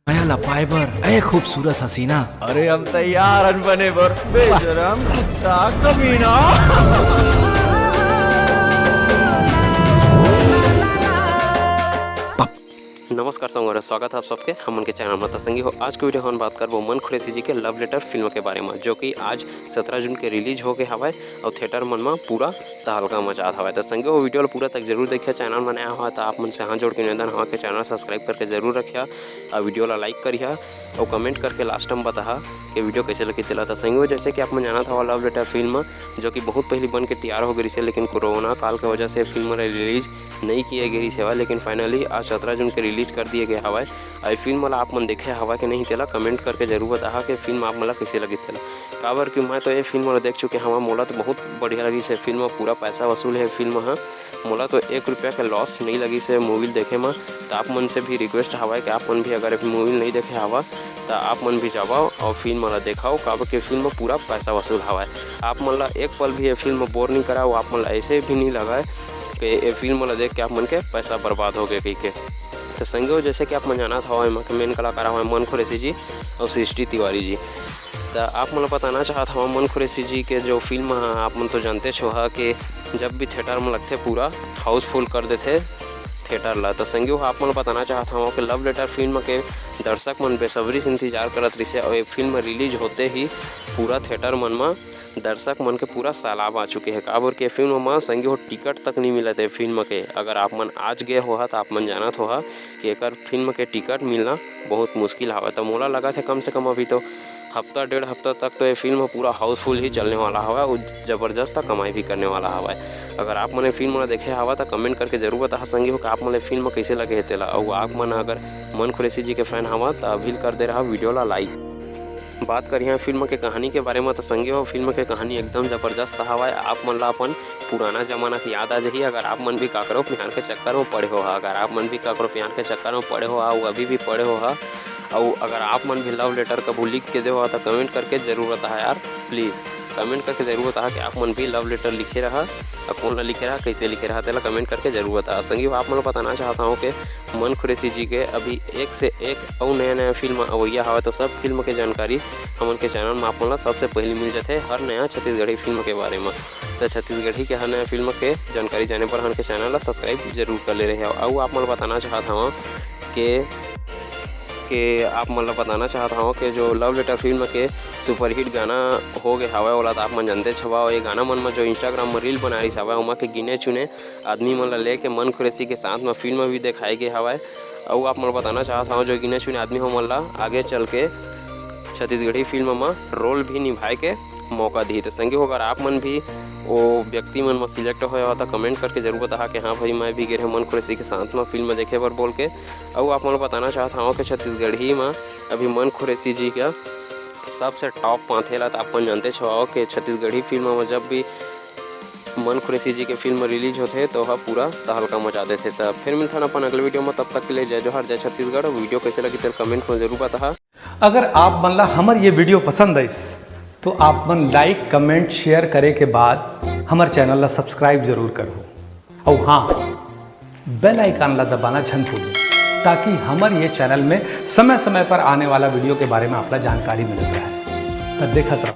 नया लपाए बर ए खूबसूरत हसीना। अरे हम तैयार हन बने बर बेशरम कुत्ता कमीना। नमस्कार संगवारी, स्वागत है आप सबके हम उनके चैनल में। तसंगी हो आज की वीडियो हम बात करबो मन खुरेसी जी के लव लेटर फिल्म के बारे में, जो कि आज 17 जून के रिलीज हो गए हवाए और थिएटर मन में पूरा तहलका मचात हवाए। तो संगी हो वीडियो पूरा तक जरूर देखिए। चैनल में नया हुआ तो आप मन से हाथ जोड़ के निवेदन हवा के चैनल सब्सक्राइब करके जरूर रखिए और वीडियो ला लाइक करिए और कमेंट करके लास्ट में बता कि वीडियो कैसे लगी तिला। तो संगी हो जैसे कि आप मन जाना था लव लेटर फिल्म जो कि बहुत पहले बन के तैयार हो गई से, लेकिन कोरोना काल की वजह से फिल्म रिलीज नहीं किए गई से, लेकिन फाइनली आज 17 जून के रिलीज कर दिए गए हवाए। आई फिल्म वाला आप मन देखे हवा कि नहीं तेला कमेंट करके जरूर बता कि फिल्म आप मला कैसे लगी तेला। काबर कि मैं तो ये फिल्म वाला देख चुके हवा, मोला तो बहुत बढ़िया लगी से। फिल्म पूरा पैसा वसूल है फिल्म है, मोला तो 1 रुपया का लॉस नहीं लगी से मूवी देखे में। तो आप मन से भी रिक्वेस्ट हवा कि आप मन भी अगर मूवी नहीं देखे हवा तो आप मन भी जाओ और फिल्म वाला देखाओ, काबर कि फिल्म पूरा पैसा वसूल हवा है। आप मन ला एक पल भी ये फिल्म बोर नहीं कराओ, आप मन ला ऐसे भी नहीं लगा कि ये फिल्म वाला देख के आप मन के पैसा बर्बाद हो गए कहीं के। तो संगी हो जैसे कि आप मन जाना था मेन कलाकार हुआ मन खुरेसी जी और सृष्टि तिवारी जी। तो आप मन बताना चाहता हूँ मन खुरेसी जी के जो फिल्म है आप मन तो जानते छो कि जब भी थिएटर में लगते पूरा हाउसफुल कर देते थिएटर ला। तो संगी हो आप मन बताना चाहता हूँ कि लव लेटर फिल्म के दर्शक मन बेसब्री से इंतजार करत रही और ये फिल्म रिलीज होते ही पूरा थिएटर मन में दर्शक मन के पूरा सैलाब आ चुके हैं। काबर के फिल्म में संगी हो टिकट तक नहीं मिलते फिल्म के। अगर आप मन आज गए हो तो आप मन जानत हो कि एक फिल्म के टिकट मिलना बहुत मुश्किल हवा। तो मोला लगा था कम से कम अभी तो हफ्ता 1.5 हफ्ता तक तो ये फिल्म पूरा हाउसफुल ही चलने वाला हवा और ज़बरदस्त कमाई भी करने वाला हवा। अगर आप मैंने फिल्म देखे हवा तो कमेंट करके जरूर बता संगी हो कि आप मैंने फिल्म कैसे लगे तेला। और आप मन अगर मन खुरेसी जी के फैन हवा तो अभी कर दे रहा वीडियो ला लाइक। बात करिए फिल्म के कहानी के बारे में तो संगी हो फिल्म के कहानी एकदम ज़बरदस्त हवा है। आप मन ला अपन पुराना जमाना की याद आ जाइए। अगर आप मन भी काकरो प्यार के चक्कर में पड़े हो, अगर आप मन भी काकरो प्यार के चक्कर में पड़े हो अभी भी पड़े हो और अगर आप मन भी लव लेटर कबू लिख के दे तो कमेंट करके जरूर बता यार, प्लीज़ कमेंट करके जरूर बता कि आप मन भी लव लेटर लिखे रहा और कौन ला लिखे रहा कैसे लिखे रहा तेला कमेंट करके जरूर बता। संगी आप मन बताना चाहता हूँ कि मन खुरेसी जी के अभी एक से एक और नया नया फिल्म अवैया हवा। तो सब फिल्म के जानकारी हमन के चैनल में आप मन ला सबसे पहले मिल जाते हर नया छत्तीसगढ़ी फिल्म के बारे में। तो छत्तीसगढ़ी के हर नया फिल्म के जानकारी जाने पर हमन के चैनल ला सब्सक्राइब जरूर कर ले रहे हो। और आप मन बताना चाहता हूँ कि आप मतलब बताना चाहता हूँ कि जो लव लेटर फिल्म के सुपरहिट गाना हो गए हवा वाला तो आप मन जानते छवा। ये गाना मन में जो इंस्टाग्राम में रील बना रही हवा उमा के गिने चुने आदमी मन ला लेके मन खुरेसी के साथ में फिल्म भी दिखाई गई हवा। और आप मन बताना चाहता हूँ जो गिने चुने आदमी हो मन ला आगे चल के छत्तीसगढ़ी फिल्म में रोल भी निभाए के मौका दी। तो संगी अगर आप मन भी वो व्यक्ति मन में सिलेक्ट हो तो कमेंट करके जरूर बता कि हाँ भाई मैं भी गए मन खुरेसी के साथ में फिल्म देखे पर बोल के। और आप मन बताना चाहता हूँ कि छत्तीसगढ़ी में अभी मन खुरेसी जी का सबसे टॉप पाँथेला। तो आप जानते छो कि छत्तीसगढ़ी फिल्म में जब भी मन खुरेसी जी के फिल्म रिलीज होते तो वह पूरा तहलका मचा देते। तो फिर मिलता है अपन अगले वीडियो में, तब तक के लिए जय जोहार, जय छत्तीसगढ़। वीडियो कैसे लगी तो कमेंट में जरूर बता। अगर आप मन ला हमार ये वीडियो पसंद आई तो आप मन लाइक कमेंट शेयर करे के बाद हमारे चैनल ला सब्सक्राइब जरूर करो और हाँ बेल आइकन ला दबाना झन भूलो, ताकि हमारे ये चैनल में समय समय पर आने वाला वीडियो के बारे में आपला जानकारी मिलता है। तो देखत रहो।